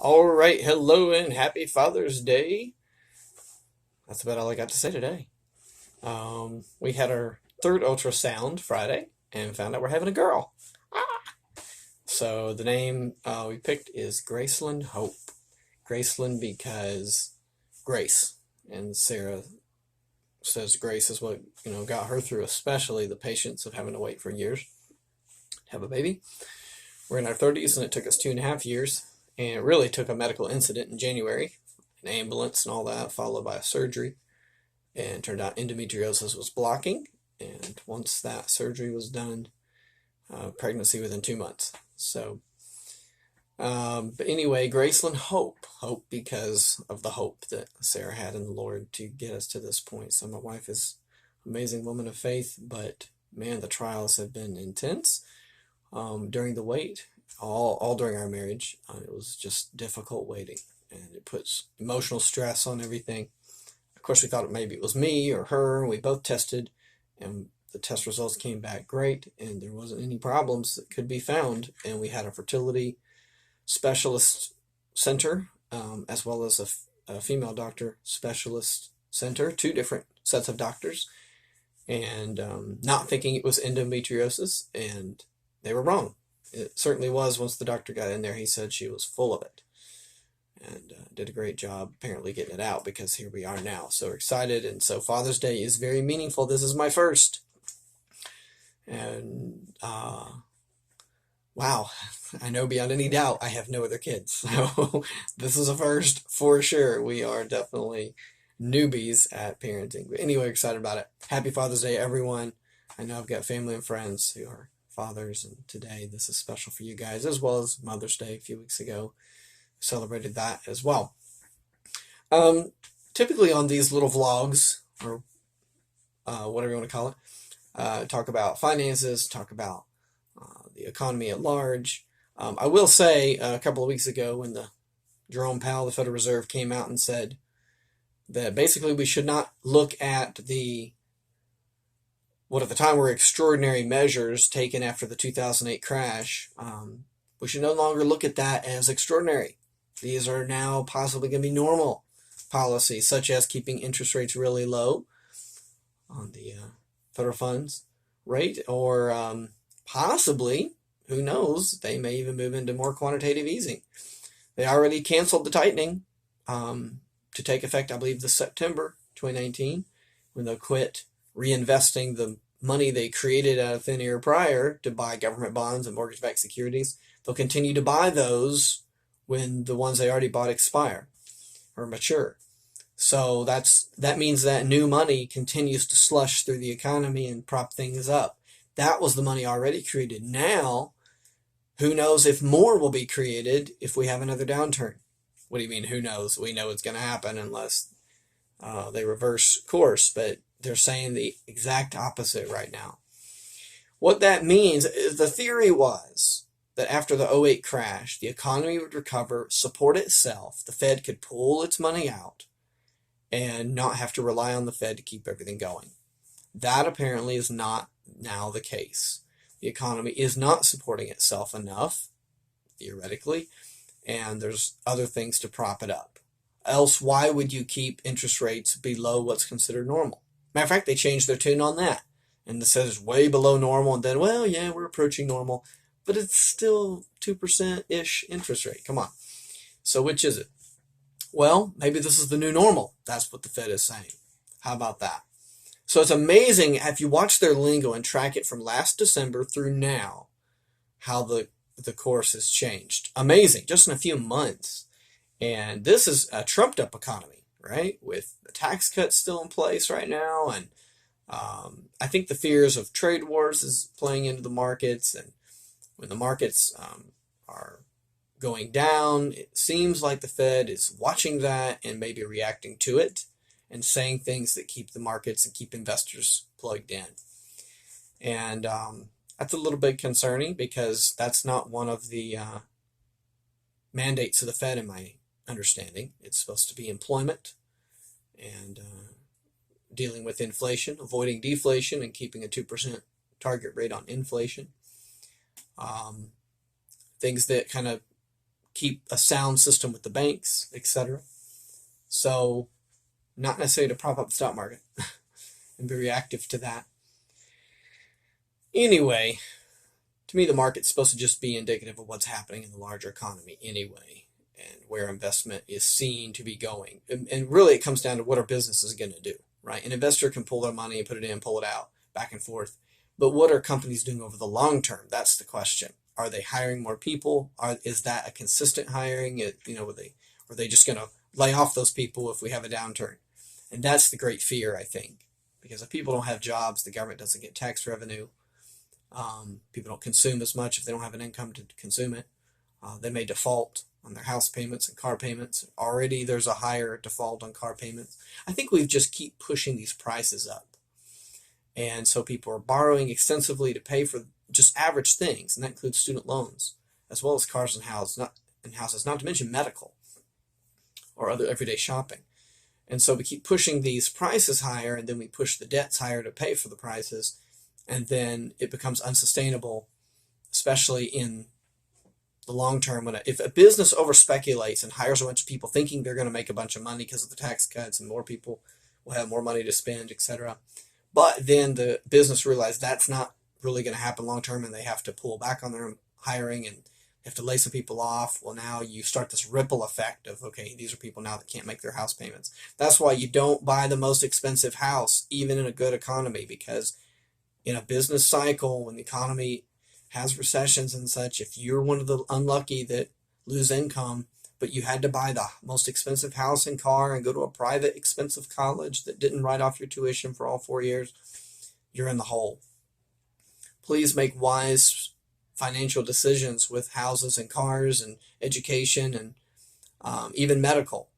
All right, hello and happy Father's Day. That's about all I got to say today. We had our third ultrasound Friday and found out we're having a girl. So the name we picked is Graceland Hope. Graceland because Grace, and Sarah says Grace is what got her through, especially the patience of having to wait for years to have a baby. We're in our 30s and it took us 2.5 years, and it really took a medical incident in January, an ambulance and all that, followed by a surgery. And it turned out endometriosis was blocking. And once that surgery was done, pregnancy within 2 months. But anyway, Graceland Hope. Hope because of the hope that Sarah had in the Lord to get us to this point. So my wife is an amazing woman of faith, but man, the trials have been intense during the wait, all during our marriage. It was just difficult waiting, and it puts emotional stress on everything. Of course, we thought maybe it was me or her, and we both tested, and the test results came back great, and there wasn't any problems that could be found. And we had a fertility specialist center, as well as a female doctor specialist center, two different sets of doctors, and not thinking it was endometriosis, and they were wrong. It certainly was. Once the doctor got in there, he said she was full of it, and did a great job apparently getting it out, because here we are now. So excited. And so Father's Day is very meaningful. This is my first. And wow, I know beyond any doubt I have no other kids. So this is a first for sure. We are definitely newbies at parenting. But anyway, excited about it. Happy Father's Day, everyone. I know I've got family and friends who are fathers, and today this is special for you guys, as well as Mother's Day a few weeks ago. Celebrated that as well. Typically on these little vlogs, or whatever you want to call it, talk about finances, talk about the economy at large. I will say a couple of weeks ago, when Jerome Powell, the Federal Reserve, came out and said that basically we should not look at what at the time were extraordinary measures taken after the 2008 crash. We should no longer look at that as extraordinary. These are now possibly going to be normal policies, such as keeping interest rates really low on the federal funds rate, or possibly, who knows, they may even move into more quantitative easing. They already canceled the tightening to take effect, I believe, this September 2019, when they'll quit reinvesting the money they created out of thin air prior to buy government bonds and mortgage-backed securities. They'll continue to buy those when the ones they already bought expire or mature. So that means that new money continues to slush through the economy and prop things up. That was the money already created. Now, who knows if more will be created if we have another downturn? What do you mean, who knows? We know it's going to happen unless they reverse course, but they're saying the exact opposite right now. What that means is, the theory was that after the 2008 crash, the economy would recover, support itself, the Fed could pull its money out, and not have to rely on the Fed to keep everything going. That apparently is not now the case. The economy is not supporting itself enough, theoretically, and there's other things to prop it up. Else, why would you keep interest rates below what's considered normal? Matter of fact, they changed their tune on that. And it says way below normal, and then, well, yeah, we're approaching normal. But it's still 2%-ish interest rate. Come on. So which is it? Well, maybe this is the new normal. That's what the Fed is saying. How about that? So it's amazing if you watch their lingo and track it from last December through now, how the course has changed. Amazing, just in a few months. And this is a trumped up economy, right? With the tax cuts still in place right now. And I think the fears of trade wars is playing into the markets. And when the markets are going down, it seems like the Fed is watching that and maybe reacting to it and saying things that keep the markets and keep investors plugged in. And that's a little bit concerning, because that's not one of the mandates of the Fed, in my understanding. It's supposed to be employment and dealing with inflation, avoiding deflation, and keeping a 2% target rate on inflation. Things that kind of keep a sound system with the banks, etc. So not necessarily to prop up the stock market and be reactive to that. Anyway, to me, the market's supposed to just be indicative of what's happening in the larger economy anyway, and where investment is seen to be going. And really, it comes down to what our business is going to do, right? An investor can pull their money and put it in, pull it out, back and forth. But what are companies doing over the long term? That's the question. Are they hiring more people? Is that a consistent hiring? Are they just going to lay off those people if we have a downturn? And that's the great fear, I think, because if people don't have jobs, the government doesn't get tax revenue. People don't consume as much if they don't have an income to consume it. They may default on their house payments and car payments. Already there's a higher default on car payments. I think we just keep pushing these prices up. And so people are borrowing extensively to pay for just average things, and that includes student loans, as well as cars and houses, not to mention medical or other everyday shopping. And so we keep pushing these prices higher, and then we push the debts higher to pay for the prices, and then it becomes unsustainable, especially in the long term. If a business over speculates and hires a bunch of people thinking they're going to make a bunch of money because of the tax cuts and more people will have more money to spend, etc. But then the business realizes that's not really going to happen long term, and they have to pull back on their hiring and have to lay some people off. Well, now you start this ripple effect of, okay, these are people now that can't make their house payments. That's why you don't buy the most expensive house, even in a good economy, because in a business cycle, when the economy has recessions and such, if you're one of the unlucky that lose income, but you had to buy the most expensive house and car and go to a private expensive college that didn't write off your tuition for all 4 years, you're in the hole. Please make wise financial decisions with houses and cars and education and even medical.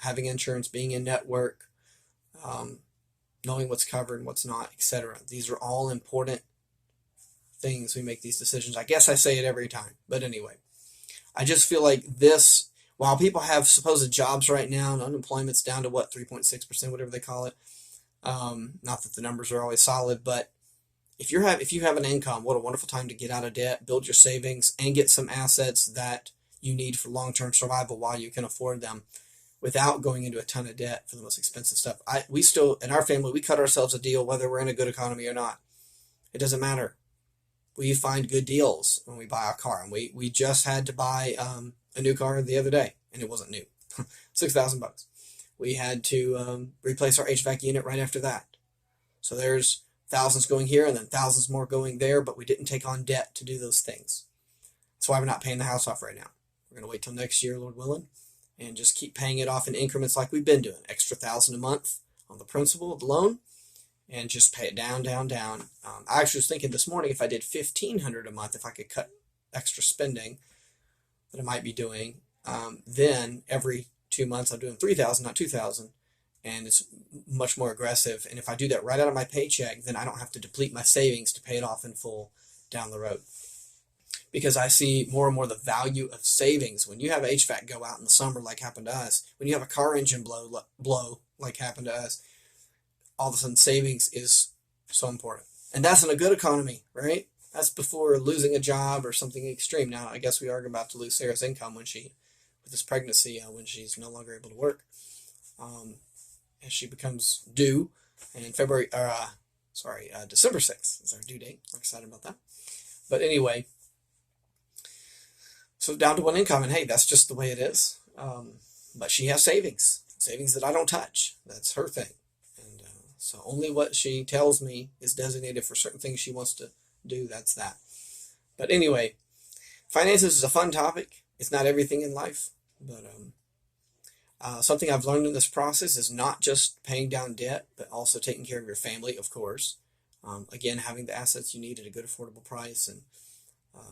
Having insurance, being in network, knowing what's covered and what's not, etc. These are all important things we make these decisions. I guess I say it every time, but anyway, I just feel like this, while people have supposed jobs right now and unemployment's down to 3.6%, whatever they call it. Not that the numbers are always solid, but if you have an income, what a wonderful time to get out of debt, build your savings, and get some assets that you need for long-term survival while you can afford them, without going into a ton of debt for the most expensive stuff. We still, in our family, we cut ourselves a deal whether we're in a good economy or not. It doesn't matter. We find good deals when we buy a car. And we just had to buy a new car the other day, and it wasn't new. $6,000. We had to replace our HVAC unit right after that. So there's thousands going here and then thousands more going there, but we didn't take on debt to do those things. That's why we're not paying the house off right now. We're going to wait till next year, Lord willing, and just keep paying it off in increments like we've been doing. Extra $1,000 a month on the principal of the loan, and just pay it down, down, down. I actually was thinking this morning, if I did $1,500 a month, if I could cut extra spending that I might be doing, then every 2 months I'm doing $3,000, not $2,000, and it's much more aggressive. And if I do that right out of my paycheck, then I don't have to deplete my savings to pay it off in full down the road. Because I see more and more the value of savings. When you have HVAC go out in the summer, like happened to us, when you have a car engine blow like happened to us, all of a sudden savings is so important. And that's in a good economy, right? That's before losing a job or something extreme. Now, I guess we are about to lose Sarah's income with this pregnancy, when she's no longer able to work, as she becomes due. And December 6th is our due date. We're excited about that. But anyway, so down to one income, and hey, that's just the way it is. But she has savings that I don't touch. That's her thing. And so only what she tells me is designated for certain things she wants to do. That's that. But anyway, finances is a fun topic. It's not everything in life, but something I've learned in this process is not just paying down debt, but also taking care of your family, of course. Again, having the assets you need at a good, affordable price, and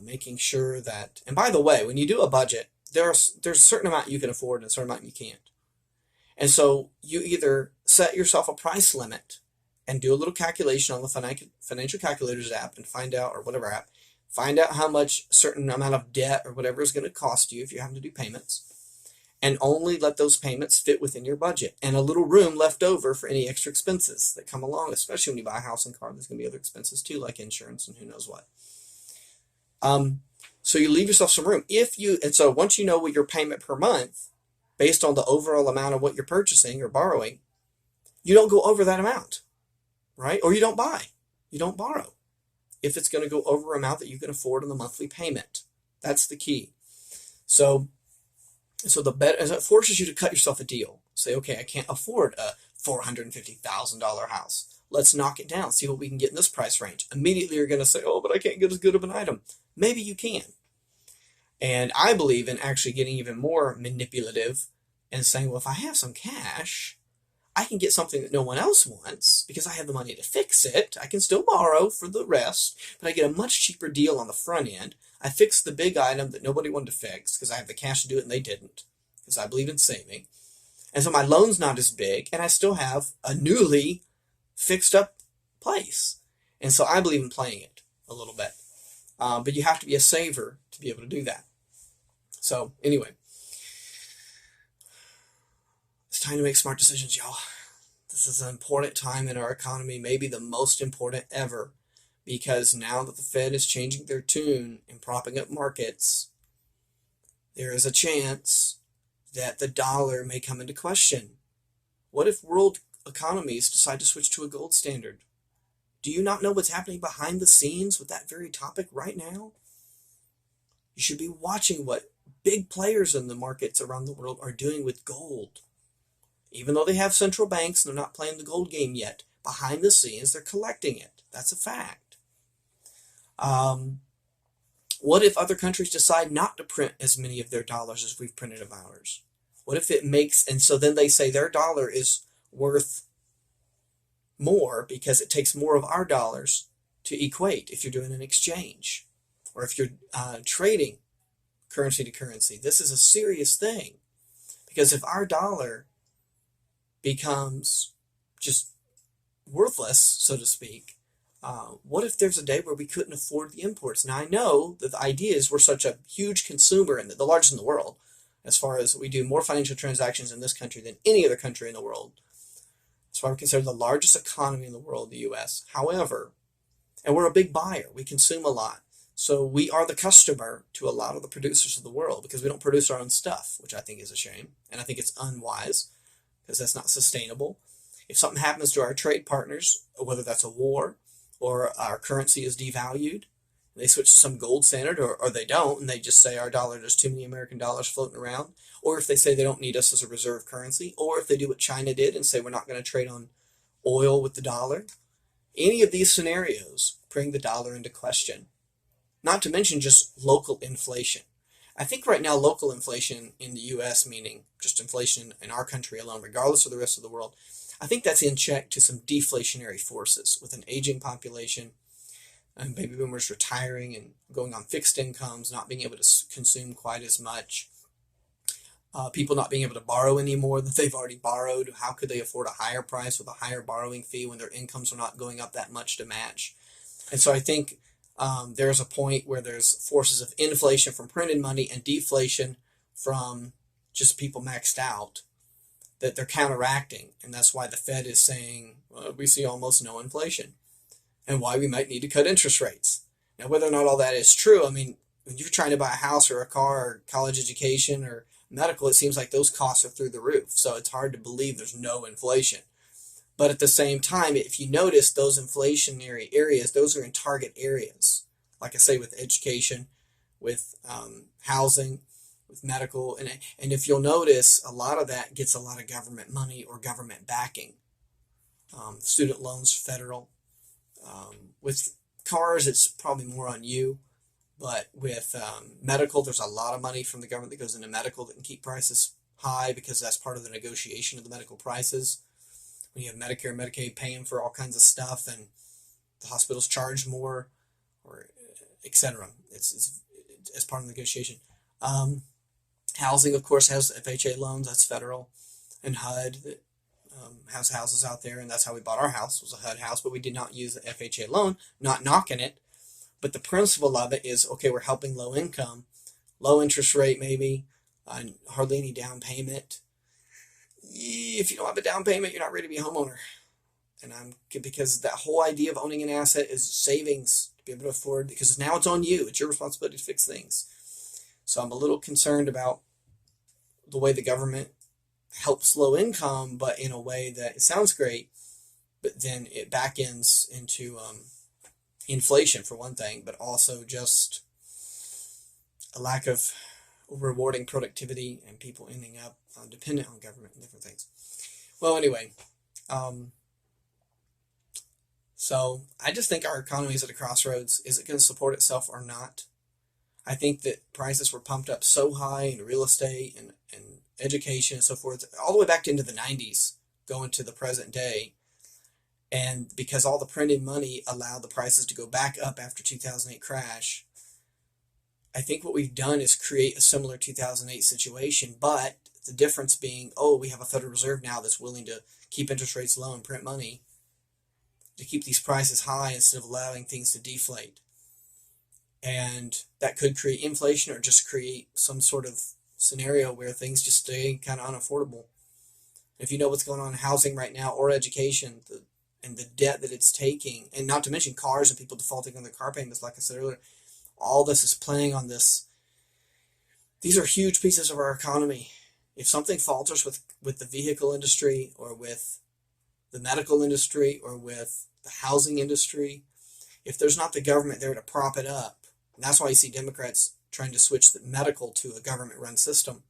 making sure that, and by the way, when you do a budget, there's a certain amount you can afford and a certain amount you can't. And so you either set yourself a price limit and do a little calculation on the financial calculators app and find out, or whatever app, find out how much a certain amount of debt or whatever is going to cost you if you're having to do payments, and only let those payments fit within your budget, and a little room left over for any extra expenses that come along, especially when you buy a house and car. There's going to be other expenses too, like insurance and who knows what. So you leave yourself some room. And so once you know what your payment per month, based on the overall amount of what you're purchasing or borrowing, you don't go over that amount, right? Or you don't buy, you don't borrow if it's going to go over an amount that you can afford on the monthly payment. That's the key. So, the better, as it forces you to cut yourself a deal. Say, okay, I can't afford a $450,000 house. Let's knock it down. See what we can get in this price range. Immediately, you're going to say, oh, but I can't get as good of an item. Maybe you can. And I believe in actually getting even more manipulative and saying, well, if I have some cash, I can get something that no one else wants because I have the money to fix it. I can still borrow for the rest, but I get a much cheaper deal on the front end. I fix the big item that nobody wanted to fix because I have the cash to do it and they didn't, because I believe in saving. And so my loan's not as big, and I still have a newly fixed up place. And so I believe in playing it a little bit. But you have to be a saver to be able to do that. So anyway, it's time to make smart decisions, y'all. This is an important time in our economy, maybe the most important ever, because now that the Fed is changing their tune and propping up markets, there is a chance that the dollar may come into question. What if world economies decide to switch to a gold standard? Do you not know what's happening behind the scenes with that very topic right now? You should be watching what big players in the markets around the world are doing with gold. Even though they have central banks, they're not playing the gold game yet. Behind the scenes, they're collecting it. That's a fact. What if other countries decide not to print as many of their dollars as we've printed of ours? What if it makes, and so then they say their dollar is worth more because it takes more of our dollars to equate if you're doing an exchange or if you're trading currency to currency. This is a serious thing, because if our dollar becomes just worthless, so to speak, what if there's a day where we couldn't afford the imports? Now, I know that the idea is we're such a huge consumer and the largest in the world, as far as we do more financial transactions in this country than any other country in the world. That's why we're considered the largest economy in the world, the U.S. However, and we're a big buyer, we consume a lot. So we are the customer to a lot of the producers of the world because we don't produce our own stuff, which I think is a shame. And I think it's unwise because that's not sustainable. If something happens to our trade partners, whether that's a war or our currency is devalued, they switch to some gold standard, or they don't, and they just say our dollar, there's too many American dollars floating around, or if they say they don't need us as a reserve currency, or if they do what China did and say we're not going to trade on oil with the dollar, any of these scenarios bring the dollar into question. Not to mention just local inflation. I think right now local inflation in the U.S., meaning just inflation in our country alone, regardless of the rest of the world, I think that's in check to some deflationary forces with an aging population and baby boomers retiring and going on fixed incomes, not being able to consume quite as much. People not being able to borrow any more than they've already borrowed. How could they afford a higher price with a higher borrowing fee when their incomes are not going up that much to match? And so I think there's a point where there's forces of inflation from printed money and deflation from just people maxed out that they're counteracting. And that's why the Fed is saying, well, we see almost no inflation, and why we might need to cut interest rates. Now, whether or not all that is true, I mean, when you're trying to buy a house or a car or college education or medical, it seems like those costs are through the roof. So it's hard to believe there's no inflation. But at the same time, if you notice those inflationary areas, those are in target areas. Like I say, with education, with housing, with medical. And if you'll notice, a lot of that gets a lot of government money or government backing. Student loans, federal. With cars, it's probably more on you. But with medical, there's a lot of money from the government that goes into medical that can keep prices high because that's part of the negotiation of the medical prices. When you have Medicare and Medicaid paying for all kinds of stuff and the hospitals charge more, or etc. It's part of the negotiation. Housing, of course, has FHA loans. That's federal. And HUD that has houses out there, and that's how we bought our house, was a HUD house, but we did not use the FHA loan, not knocking it. But the principle of it is, okay, we're helping low income, low interest rate maybe, hardly any down payment. If you don't have a down payment, you're not ready to be a homeowner. And because that whole idea of owning an asset is savings, to be able to afford, because now it's on you. It's your responsibility to fix things. So I'm a little concerned about the way the government helps low income, but in a way that it sounds great, but then it back ends into inflation for one thing, but also just a lack of rewarding productivity and people ending up dependent on government and different things. Well, anyway, um, so I just think our economy is at a crossroads. Is it going to support itself or not? I think that prices were pumped up so high in real estate and education and so forth, all the way back into the 90s, going to the present day. And because all the printed money allowed the prices to go back up after 2008 crash, I think what we've done is create a similar 2008 situation, but the difference being, oh, we have a Federal Reserve now that's willing to keep interest rates low and print money to keep these prices high instead of allowing things to deflate. And that could create inflation or just create some sort of scenario where things just stay kind of unaffordable. If you know what's going on in housing right now or education, and the debt that it's taking, and not to mention cars and people defaulting on their car payments, like I said earlier, all this is playing on this. These are huge pieces of our economy. If something falters with the vehicle industry or with the medical industry or with the housing industry, if there's not the government there to prop it up, and that's why you see Democrats trying to switch the medical to a government-run system,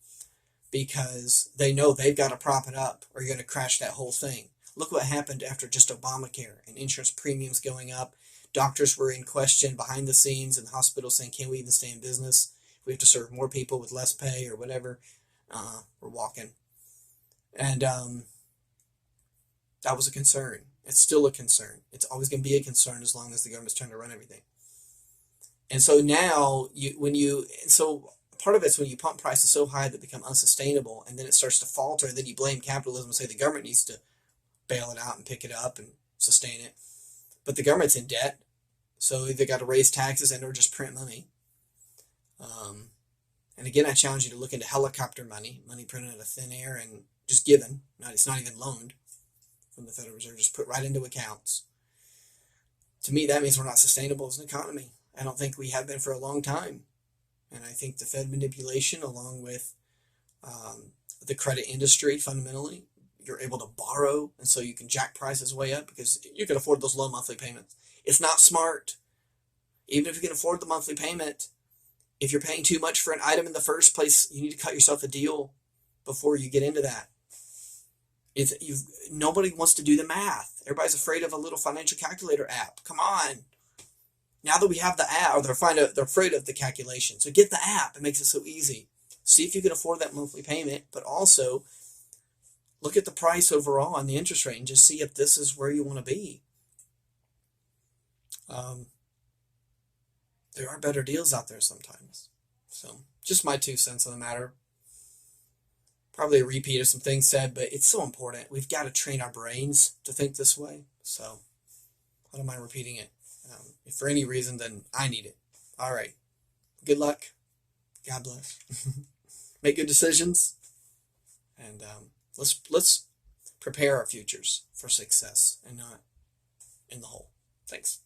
because they know they've got to prop it up or you're going to crash that whole thing. Look what happened after just Obamacare and insurance premiums going up. Doctors were in question behind the scenes in the hospital saying, can we even stay in business? We have to serve more people with less pay or whatever. We're walking. And that was a concern. It's still a concern. It's always going to be a concern as long as the government's trying to run everything. And so now, so part of it's when you pump prices so high that they become unsustainable, and then it starts to falter, and then you blame capitalism and say the government needs to bail it out and pick it up and sustain it. But the government's in debt, so either got to raise taxes and or just print money. And again, I challenge you to look into helicopter money printed out of thin air and just given. It's not even loaned from the Federal Reserve, just put right into accounts. To me, that means we're not sustainable as an economy. I don't think we have been for a long time. And I think the Fed manipulation, along with the credit industry, fundamentally, you're able to borrow, and so you can jack prices way up because you can afford those low monthly payments. It's not smart. Even if you can afford the monthly payment, if you're paying too much for an item in the first place, you need to cut yourself a deal before you get into that. Nobody wants to do the math. Everybody's afraid of a little financial calculator app. Come on. Now that we have the app, or they're afraid of the calculation. So get the app. It makes it so easy. See if you can afford that monthly payment, but also look at the price overall and the interest rate and just see if this is where you want to be. There are better deals out there sometimes. So just my 2 cents on the matter. Probably a repeat of some things said, but it's so important. We've got to train our brains to think this way. So I don't mind repeating it. If for any reason, then I need it. All right. Good luck. God bless. Make good decisions. And let's prepare our futures for success and not in the hole. Thanks.